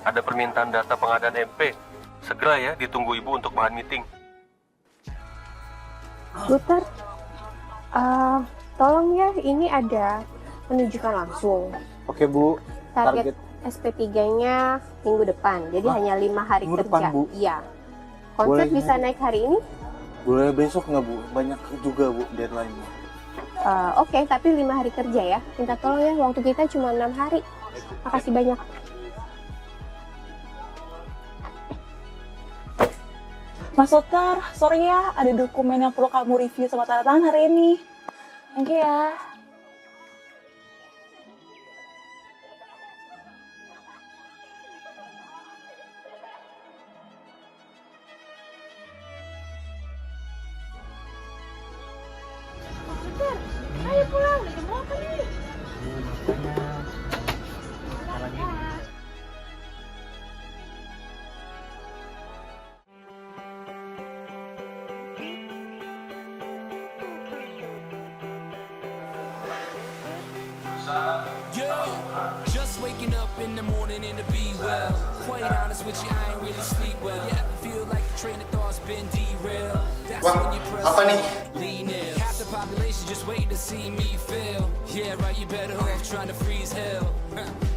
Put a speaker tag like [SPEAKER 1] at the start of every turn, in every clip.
[SPEAKER 1] Ada permintaan data pengadaan MP. Segera ya, ditunggu Ibu untuk bahan meeting.
[SPEAKER 2] Putar, tolong ya, ini ada menunjukkan langsung.
[SPEAKER 3] Oke Bu,
[SPEAKER 2] Target SP3-nya minggu depan, jadi hanya 5 hari
[SPEAKER 3] minggu
[SPEAKER 2] kerja.
[SPEAKER 3] depan, Bu?
[SPEAKER 2] Iya. Konsep
[SPEAKER 3] Boleh
[SPEAKER 2] bisa
[SPEAKER 3] nggak,
[SPEAKER 2] naik hari ini?
[SPEAKER 3] boleh besok nggak Bu? Banyak juga Bu deadline-nya.
[SPEAKER 2] Oke, tapi 5 hari kerja ya. Minta tolong ya, waktu kita cuma 6 hari. Makasih banyak.
[SPEAKER 4] Mas Sotar, sorry ya, ada dokumen yang perlu kamu review sama tanda tangan hari ini. Thank you ya.
[SPEAKER 2] Ayo pulang, udah jam berapa nih?
[SPEAKER 5] Just waking up in the morning and to be well. Quite honest with you, I ain't really sleep well. Yeah, I feel like the train of thought's been derailed. That's when you press
[SPEAKER 3] apa nih?
[SPEAKER 5] lean in. Half the population just waiting to see me fail. Yeah, right, you better off trying to freeze hell.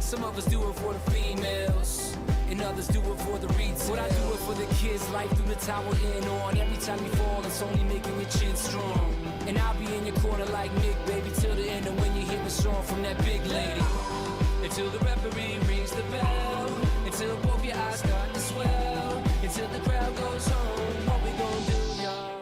[SPEAKER 5] Some of us do it for the females, and others do it for the retail. What I do it for the kids, life through the tower and on. Every time you fall, it's only making your chin strong. And I'll be in your corner like Nick, baby, till the end. And when you hear a song from that big lady, until the referee rings the bell, until both your eyes start to swell, until the crowd goes home. What we gonna do, y'all?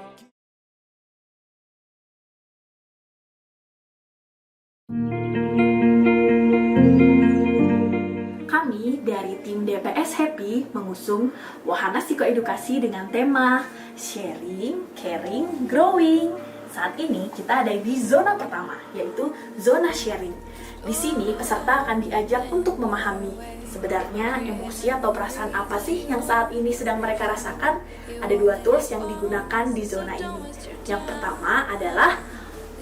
[SPEAKER 6] Kami dari tim DPS Happy mengusung wahana psikoedukasi dengan tema Sharing, Caring, Growing. Saat ini kita ada di zona pertama, yaitu zona sharing. Di sini peserta akan diajak untuk memahami sebenarnya emosi atau perasaan apa sih yang saat ini sedang mereka rasakan. Ada 2 tools yang digunakan di zona ini. Yang pertama adalah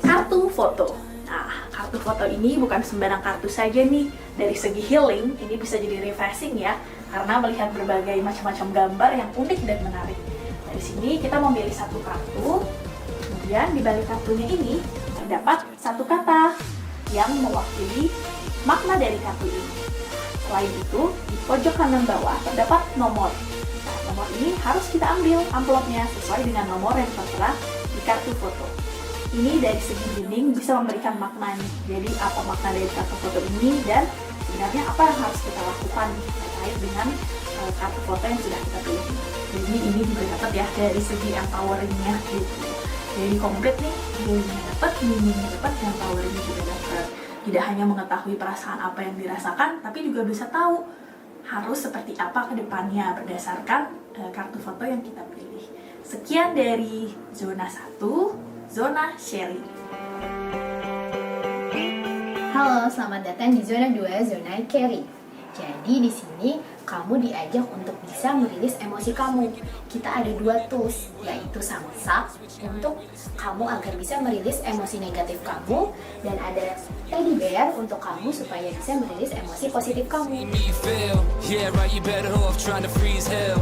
[SPEAKER 6] kartu foto. Nah, kartu foto ini bukan sembarang kartu saja nih. Dari segi healing, ini bisa jadi refreshing ya, karena melihat berbagai macam-macam gambar yang unik dan menarik. Dari sini kita memilih satu kartu, kemudian di balik kartunya ini terdapat satu kata yang mewakili makna dari kartu ini. Selain itu, di pojok kanan bawah terdapat nomor. Nah, nomor ini harus kita ambil amplopnya sesuai dengan nomor yang tertera di kartu foto. Ini dari segi meaning bisa memberikan makna nih. Jadi apa makna dari kartu foto ini dan sebenarnya apa yang harus kita lakukan terkait dengan kartu foto yang sudah kita pilih. Jadi ini juga dapat ya dari segi empowering-nya gitu. Jadi komplit nih, healingnya dapat, meaningnya dapat, dan powernya juga dapat. Tidak hanya mengetahui perasaan apa yang dirasakan, tapi juga bisa tahu harus seperti apa ke depannya berdasarkan kartu foto yang kita pilih. Sekian dari zona 1, zona sharing.
[SPEAKER 7] Halo, selamat datang di zona 2, zona caring. Jadi di sini kamu diajak untuk bisa merilis emosi kamu. Kita ada 2 tools, yaitu samsak untuk kamu agar bisa merilis emosi negatif kamu, dan ada teddy bear untuk kamu supaya bisa merilis emosi positif kamu.
[SPEAKER 5] Me fail. Yeah, right, you better off trying to freeze hell.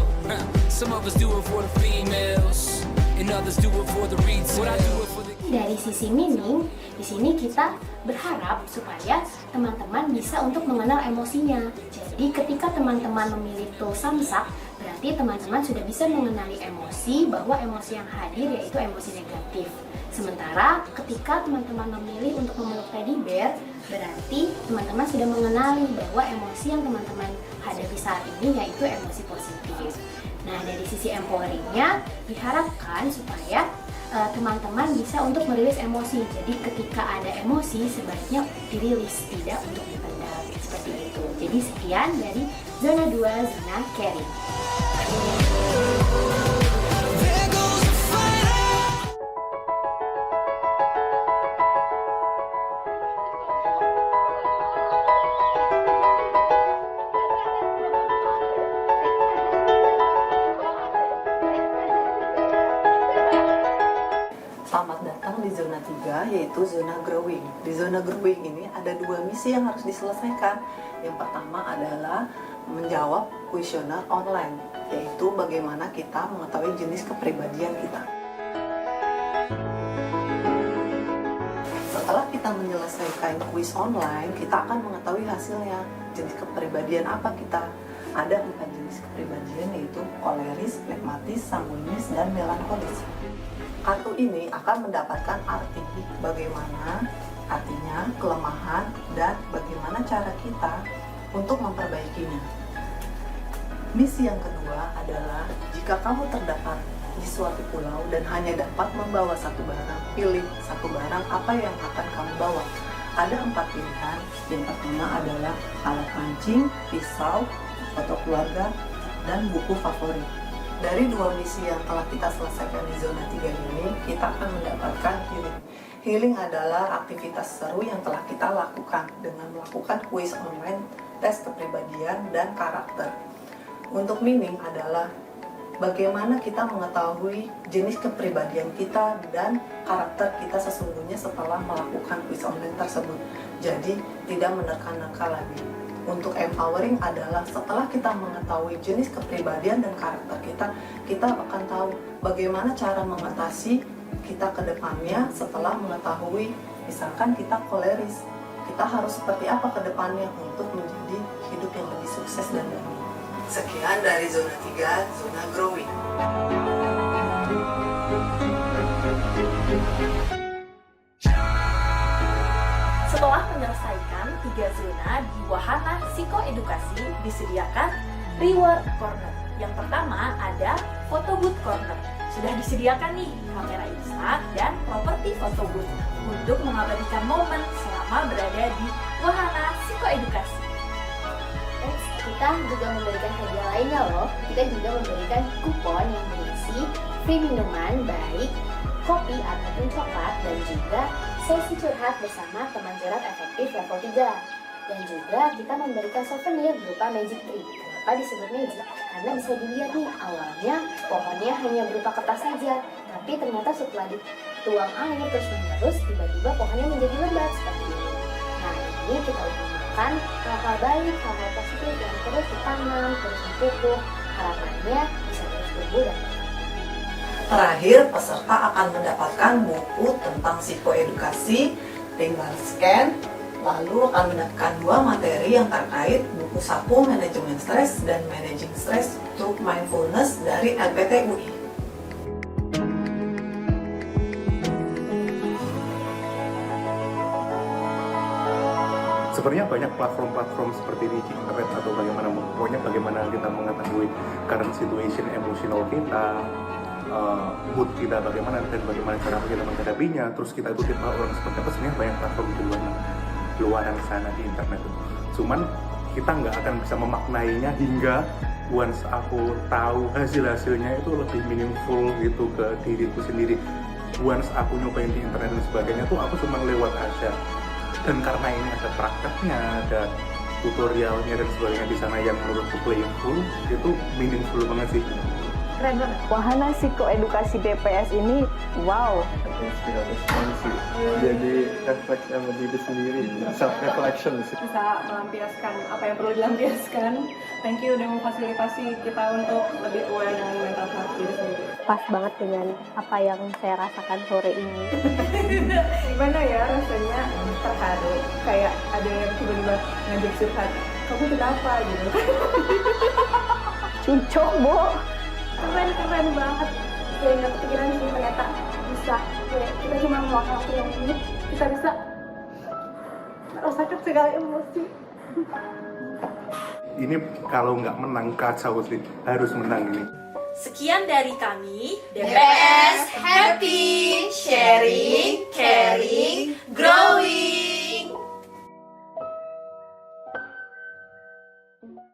[SPEAKER 5] Some of us do it for the females, and others do it for the retail. What I do it for the
[SPEAKER 7] Dari sisi meaning, di sini kita berharap supaya teman-teman bisa untuk mengenal emosinya. Jadi ketika teman-teman memilih tool samsak, berarti teman-teman sudah bisa mengenali emosi, bahwa emosi yang hadir yaitu emosi negatif. Sementara ketika teman-teman memilih untuk memeluk teddy bear, berarti teman-teman sudah mengenali bahwa emosi yang teman-teman hadapi saat ini yaitu emosi positif. Nah, dari sisi empoweringnya diharapkan supaya teman-teman bisa untuk merilis emosi. Jadi ketika ada emosi sebaiknya dirilis, tidak untuk dipendam, seperti itu. Jadi sekian dari zona 2, zona caring.
[SPEAKER 5] There goes the fight.
[SPEAKER 8] Selamat datang di zona 3, yaitu zona growing. Di zona growing ini ada 2 misi yang harus diselesaikan. Yang pertama adalah menjawab kuesioner online, yaitu bagaimana kita mengetahui jenis kepribadian kita. Setelah kita menyelesaikan kuis online, kita akan mengetahui hasilnya. Jenis kepribadian apa kita? Ada 4 jenis kepribadian, yaitu koleris, flegmatis, sanguinis, dan melankolis. Kartu ini akan mendapatkan arti bagaimana artinya, kelemahan, dan bagaimana cara kita untuk memperbaikinya. Misi yang kedua adalah jika kamu terdapat di suatu pulau dan hanya dapat membawa satu barang, pilih satu barang apa yang akan kamu bawa. Ada 4 pilihan. Yang pertama adalah alat pancing, pisau, foto keluarga, dan buku favorit. Dari 2 misi yang telah kita selesaikan di zona 3 ini, kita akan mendapatkan healing. Healing adalah aktivitas seru yang telah kita lakukan dengan melakukan kuis online, tes kepribadian, dan karakter. Untuk meaning adalah bagaimana kita mengetahui jenis kepribadian kita dan karakter kita sesungguhnya setelah melakukan kuis online tersebut. Jadi, tidak menerka-nerka lagi. Untuk empowering adalah setelah kita mengetahui jenis kepribadian dan karakter kita akan tahu bagaimana cara mengatasi kita ke depannya setelah mengetahui misalkan kita koleris. Kita harus seperti apa ke depannya untuk menjadi hidup yang lebih sukses dan bahagia. Sekian dari zona 3, zona growing.
[SPEAKER 6] Setelah menyelesaikan 3 zona di Wahana Psikoedukasi, disediakan Reward Corner. Yang pertama ada Photo Booth Corner. Sudah disediakan nih kamera instan dan properti photo booth untuk mengabadikan momen selama berada di Wahana Psikoedukasi.
[SPEAKER 7] Kita juga memberikan hadiah lainnya loh. Kita juga memberikan kupon yang berisi free minuman baik kopi ataupun coklat dan juga sesi curhat bersama teman curhat efektif level 3. Dan juga kita memberikan souvenir berupa magic tree. Kenapa disebut magic? Karena bisa dilihat nih, awalnya pohonnya hanya berupa kertas saja, tapi ternyata setelah dituang air terus menerus tiba-tiba pohonnya menjadi lebat seperti ini. Nah, ini kita utamakan hal-hal baik, hal-hal positif yang terus ditanam, terus dipupuk. Harapannya bisa terus tumbuh dan
[SPEAKER 8] Terakhir, peserta akan mendapatkan buku tentang psikoedukasi, tinggal scan, lalu akan mendapatkan 2 materi yang terkait, buku saku manajemen stres dan managing stress through mindfulness dari LPT UI.
[SPEAKER 9] Sebenarnya banyak platform-platform seperti di internet atau bagaimana kita mengetahui current situation emosional kita, mood kita bagaimana dan bagaimana cara kita menghadapinya, terus kita ikutin orang seperti apa. Sebenarnya banyak platform di luaran sana di internet. Cuman kita nggak akan bisa memaknainya hingga once aku tahu hasilnya itu lebih meaningful gitu ke diriku sendiri. Once aku nyobain di internet dan sebagainya tuh aku cuma lewat aja. Dan karena ini ada prakteknya, ada tutorialnya dan sebagainya di sana yang menurutku playful, itu meaningful banget sih.
[SPEAKER 4] Keren banget. Wahana Psikoedukasi DPS ini, wow.
[SPEAKER 3] Inspiratif sekali sih. Jadi refleks sama diri sendiri, self reflection sih.
[SPEAKER 10] Bisa melampiaskan apa yang perlu dilampiaskan. Thank you udah memfasilitasi kita untuk lebih aware dengan mental health diri sendiri.
[SPEAKER 2] Pas banget dengan apa yang saya rasakan sore ini.
[SPEAKER 10] Gimana ya rasanya? Terharu. Kayak ada yang tiba-tiba ngajak curhat. Kamu kenapa gitu?
[SPEAKER 4] Cucok, Bu.
[SPEAKER 10] Keren banget. Kayak nggak kepikiran sih ternyata bisa. Kayak kita cuma meluangkan waktu yang ini, kita bisa merasakan segala emosi.
[SPEAKER 9] Ini kalau nggak menang kacau sih, harus menang ini.
[SPEAKER 6] Sekian dari kami,
[SPEAKER 7] DPS Happy Sharing, Caring, Growing.